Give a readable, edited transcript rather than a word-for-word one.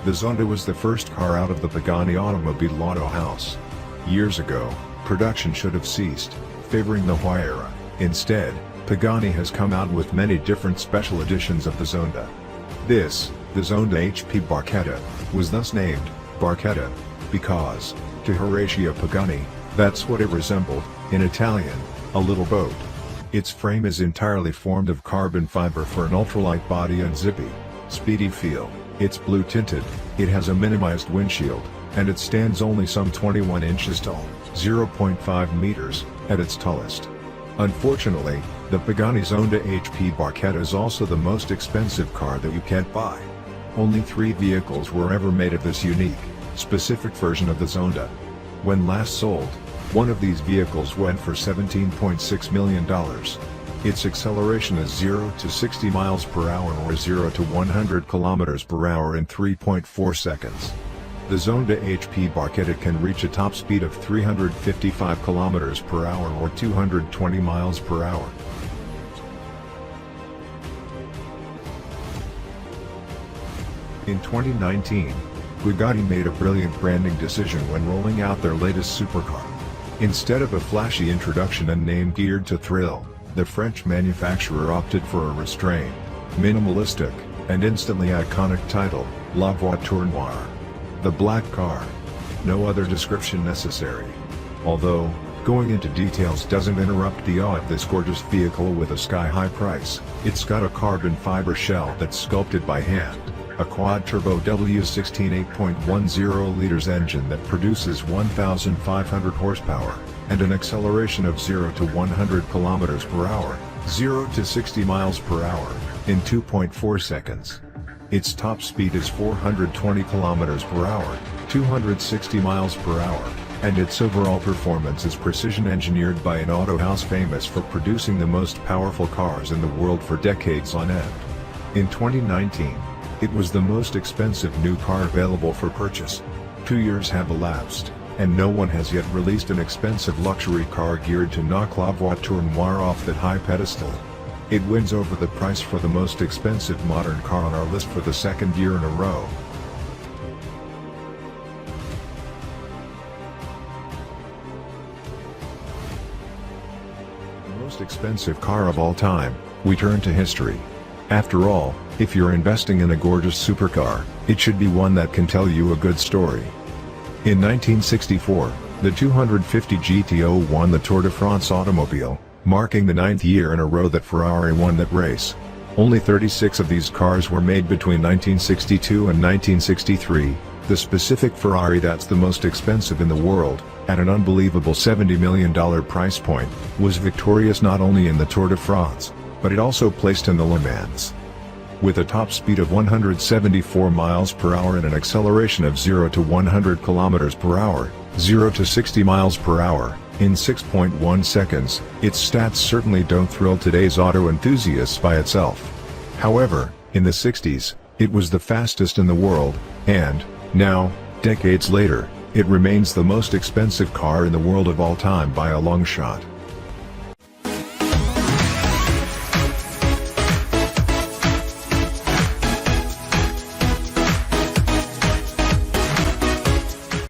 The Zonda was the first car out of the Pagani automobile auto house. Years ago, production should have ceased, favoring the Voiture. Instead, Pagani has come out with many different special editions of the Zonda. This, the Zonda HP Barchetta, was thus named Barchetta because, to Horacio Pagani, that's what it resembled, in Italian, a little boat. Its frame is entirely formed of carbon fiber for an ultralight body and zippy, speedy feel. It's blue tinted, it has a minimized windshield, and it stands only some 21 inches tall, 0.5 meters, at its tallest. Unfortunately, the Pagani Zonda HP Barchetta is also the most expensive car that you can't buy. Only 3 vehicles were ever made of this unique, specific version of the Zonda. When last sold, one of these vehicles went for $17.6 million. Its acceleration is 0 to 60 miles per hour or 0 to 100 kilometers per hour in 3.4 seconds. The Zonda HP Barchetta can reach a top speed of 355 kilometers per hour or 220 miles per hour. In 2019, Bugatti made a brilliant branding decision when rolling out their latest supercar. Instead of a flashy introduction and name geared to thrill, the French manufacturer opted for a restrained, minimalistic, and instantly iconic title, La Voiture Noire. The black car. No other description necessary. Although, going into details doesn't interrupt the awe of this gorgeous vehicle with a sky-high price. It's got a carbon fiber shell that's sculpted by hand, a quad-turbo W16 8.10 liters engine that produces 1,500 horsepower, and an acceleration of 0 to 100 kilometers per hour, 0 to 60 miles per hour, in 2.4 seconds. Its top speed is 420 kilometers per hour, 260 miles per hour, and its overall performance is precision engineered by an auto house famous for producing the most powerful cars in the world for decades on end. In 2019, it was the most expensive new car available for purchase. 2 years have elapsed, and no one has yet released an expensive luxury car geared to knock La Voiture Noire off that high pedestal. It wins over the price for the most expensive modern car on our list for the 2nd year in a row. The most expensive car of all time, we turn to history. After all, if you're investing in a gorgeous supercar, it should be one that can tell you a good story. In 1964, the 250 GTO won the Tour de France automobile, marking the 9th year in a row that Ferrari won that race. Only 36 of these cars were made between 1962 and 1963, the specific Ferrari that's the most expensive in the world, at an unbelievable $70 million price point, was victorious not only in the Tour de France, but it also placed in the Le Mans. With a top speed of 174 miles per hour and an acceleration of 0 to 100 kilometers per hour, 0 to 60 miles per hour, in 6.1 seconds, its stats certainly don't thrill today's auto enthusiasts by itself. However, in the 60s, it was the fastest in the world, and, now, decades later, it remains the most expensive car in the world of all time by a long shot.